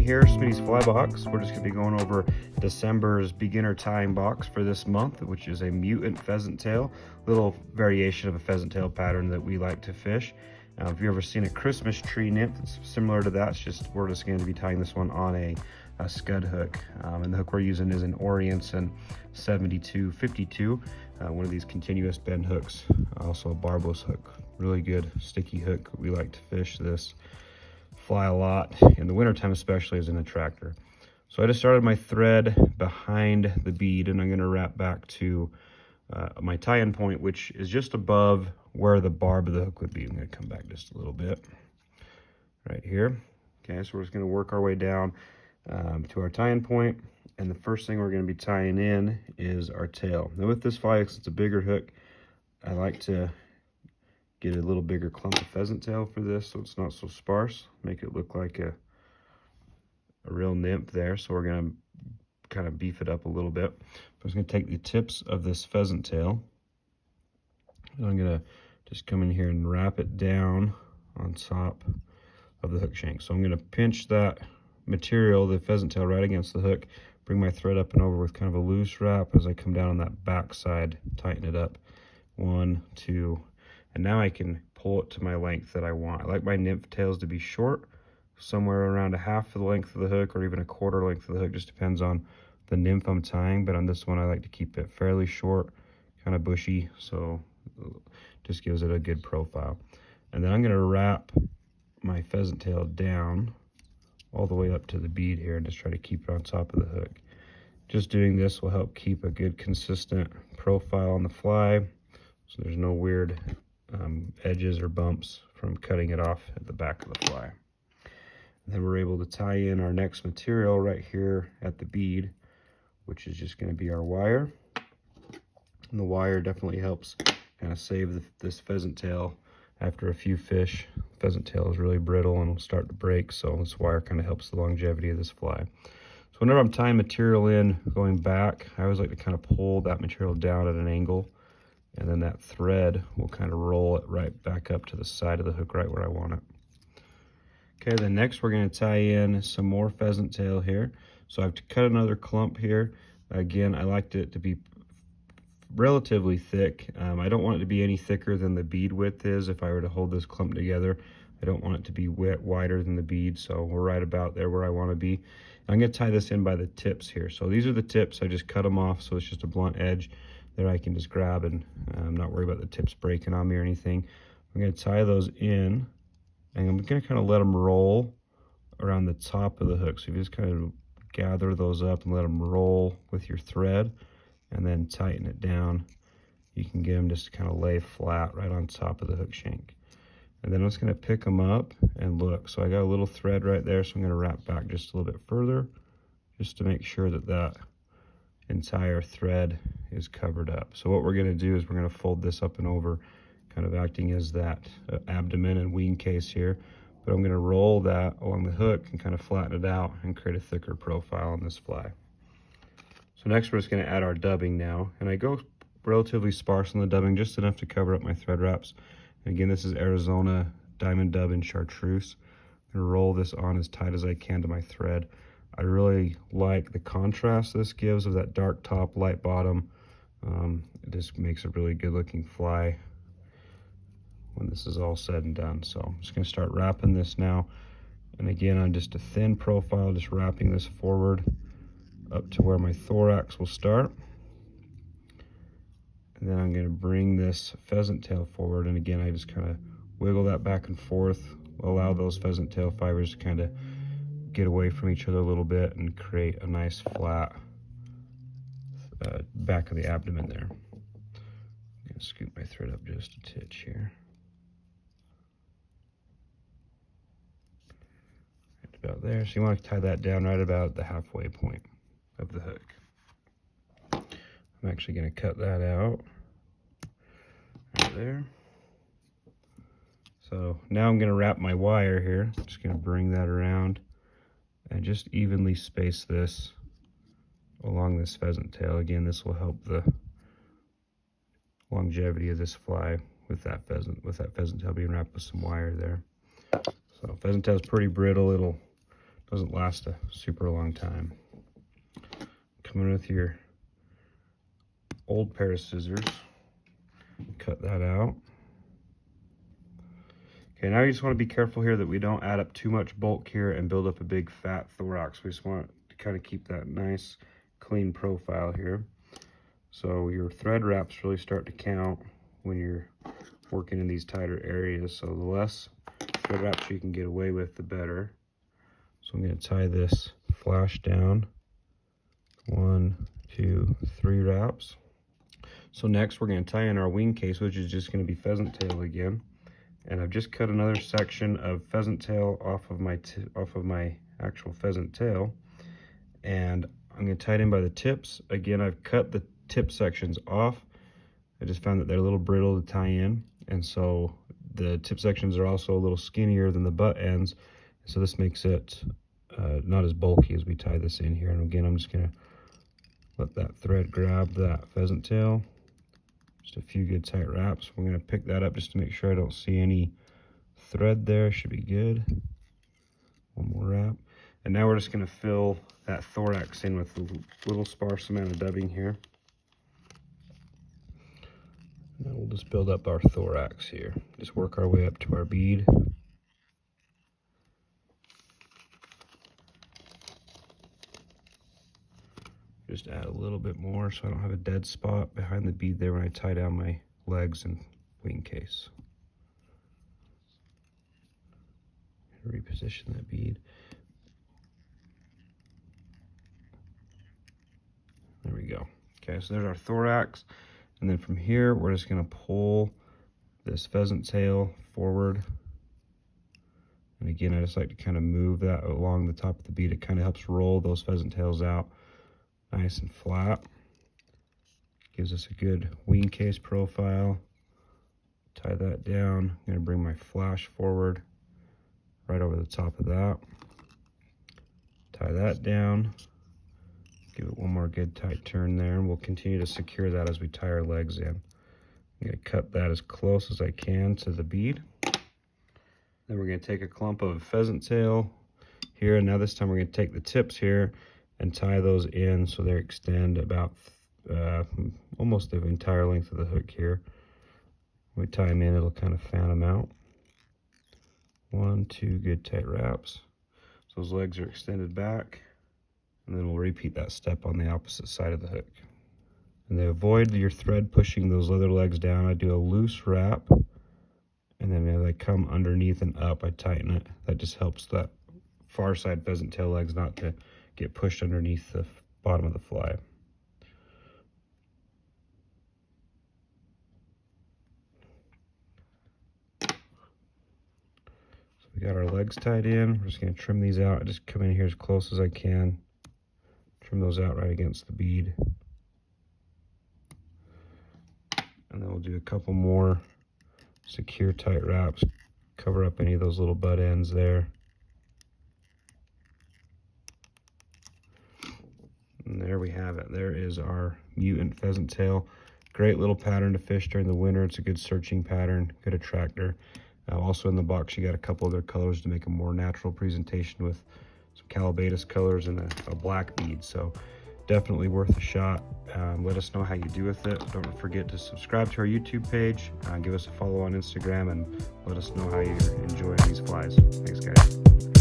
Here, Smitty's Fly Box. We're just going to be going over December's beginner tying box for this month, which is a mutant pheasant tail, little variation of a pheasant tail pattern that we like to fish. If you've ever seen a Christmas tree nymph, it's similar to that. It's just we're just going to be tying this one on a scud hook, and the hook we're using is an Orientsun 7252, one of these continuous bend hooks, also a barbless hook. Really good sticky hook. We like to fish this fly a lot in the wintertime, especially as an attractor. So I just started my thread behind the bead, and I'm going to wrap back to my tie-in point, which is just above where the barb of the hook would be. I'm going to come back just a little bit right here. Okay, so we're just going to work our way down to our tie-in point, and the first thing we're going to be tying in is our tail. Now with this fly, because it's a bigger hook, I like to get a little bigger clump of pheasant tail for this so it's not so sparse, make it look like a real nymph there. So we're going to kind of beef it up a little bit. I'm just going to take the tips of this pheasant tail, and I'm going to just come in here and wrap it down on top of the hook shank. So I'm going to pinch that material, the pheasant tail, right against the hook, bring my thread up and over with kind of a loose wrap as I come down on that back side, tighten it up. 1, 2, and now I can pull it to my length that I want. I like my nymph tails to be short, somewhere around a half of the length of the hook or even a quarter length of the hook, just depends on the nymph I'm tying. But on this one, I like to keep it fairly short, kind of bushy, so just gives it a good profile. And then I'm gonna wrap my pheasant tail down all the way up to the bead here and just try to keep it on top of the hook. Just doing this will help keep a good consistent profile on the fly, so there's no weird edges or bumps from cutting it off at the back of the fly. And then we're able to tie in our next material right here at the bead, which is just going to be our wire. And the wire definitely helps kind of save this pheasant tail after a few fish. Pheasant tail is really brittle and will start to break, so this wire kind of helps the longevity of this fly. So whenever I'm tying material in going back, I always like to kind of pull that material down at an angle, and then that thread will kind of roll it right back up to the side of the hook right where I want it. Okay, then next we're going to tie in some more pheasant tail here. So I've cut another clump here. Again, I liked it to be relatively thick. I don't want it to be any thicker than the bead width is. If I were to hold this clump together, I don't want it to be wider than the bead, so we're right about there where I want to be. I'm going to tie this in by the tips here. So these are the tips. I just cut them off, so it's just a blunt edge that I can just grab and not worry about the tips breaking on me or anything. I'm going to tie those in, and I'm going to kind of let them roll around the top of the hook. So you just kind of gather those up and let them roll with your thread, and then tighten it down. You can get them just to kind of lay flat right on top of the hook shank. And then I'm just going to pick them up and look. So I got a little thread right there, so I'm going to wrap back just a little bit further just to make sure that that entire thread is covered up. So what we're going to do is we're going to fold this up and over, kind of acting as that abdomen and wing case here. But I'm going to roll that along the hook and kind of flatten it out and create a thicker profile on this fly. So next we're just going to add our dubbing now, and I go relatively sparse on the dubbing, just enough to cover up my thread wraps. And again, this is Arizona diamond dub in chartreuse. I'm going to roll this on as tight as I can to my thread. I really like the contrast this gives of that dark top, light bottom. It just makes a really good looking fly when this is all said and done. So I'm just going to start wrapping this now. And again, on just a thin profile, just wrapping this forward up to where my thorax will start. And then I'm going to bring this pheasant tail forward. And again, I just kind of wiggle that back and forth, allow those pheasant tail fibers to kind of get away from each other a little bit and create a nice flat back of the abdomen there. I'm going to scoop my thread up just a titch here. Right about there. So you want to tie that down right about the halfway point of the hook. I'm actually going to cut that out right there. So now I'm going to wrap my wire here. I'm just going to bring that around and just evenly space this along this pheasant tail. Again, this will help the longevity of this fly with that pheasant tail being wrapped with some wire there. So pheasant tail is pretty brittle. Doesn't last a super long time. Come in with your old pair of scissors, cut that out. Okay, now you just want to be careful here that we don't add up too much bulk here and build up a big fat thorax. We just want to kind of keep that nice clean profile here. So your thread wraps really start to count when you're working in these tighter areas. So the less thread wraps you can get away with, the better. So I'm going to tie this flash down. 1, 2, 3 wraps. So next we're going to tie in our wing case, which is just going to be pheasant tail again. And I've just cut another section of pheasant tail off of my actual pheasant tail, and I'm going to tie it in by the tips. Again, I've cut the tip sections off. I just found that they're a little brittle to tie in, and so the tip sections are also a little skinnier than the butt ends, so this makes it not as bulky as we tie this in here. And again, I'm just going to let that thread grab that pheasant tail. Just a few good tight wraps. We're going to pick that up just to make sure I don't see any thread there. Should be good. One more wrap. And now we're just going to fill that thorax in with a little sparse amount of dubbing here. And then we'll just build up our thorax here. Just work our way up to our bead. Just add a little bit more so I don't have a dead spot behind the bead there when I tie down my legs and wing case. Reposition that bead. There we go. Okay, so there's our thorax. And then from here, we're just going to pull this pheasant tail forward. And again, I just like to kind of move that along the top of the bead. It kind of helps roll those pheasant tails out nice and flat. Gives us a good wing case profile. Tie that down. I'm going to bring my flash forward right over the top of that. Tie that down. Give it one more good tight turn there, and we'll continue to secure that as we tie our legs in. I'm going to cut that as close as I can to the bead. Then we're going to take a clump of pheasant tail here, and now this time we're going to take the tips here and tie those in so they extend about almost the entire length of the hook here. When we tie them in, it'll kind of fan them out. 1, 2 good tight wraps. So those legs are extended back, and then we'll repeat that step on the opposite side of the hook. And to avoid your thread pushing those leather legs down, I do a loose wrap, and then as I come underneath and up, I tighten it. That just helps that far side pheasant tail legs not to get pushed underneath the bottom of the fly. So we got our legs tied in. We're just going to trim these out. I just come in here as close as I can. Trim those out right against the bead. And then we'll do a couple more secure tight wraps. Cover up any of those little butt ends there. And there we have it. There is our mutant pheasant tail. Great little pattern to fish during the winter. It's a good searching pattern, good attractor. Also in the box, you got a couple other colors to make a more natural presentation with some calabatus colors and a black bead. So definitely worth a shot. Let us know how you do with it. Don't forget to subscribe to our YouTube page. Give us a follow on Instagram, and let us know how you're enjoying these flies. Thanks, guys.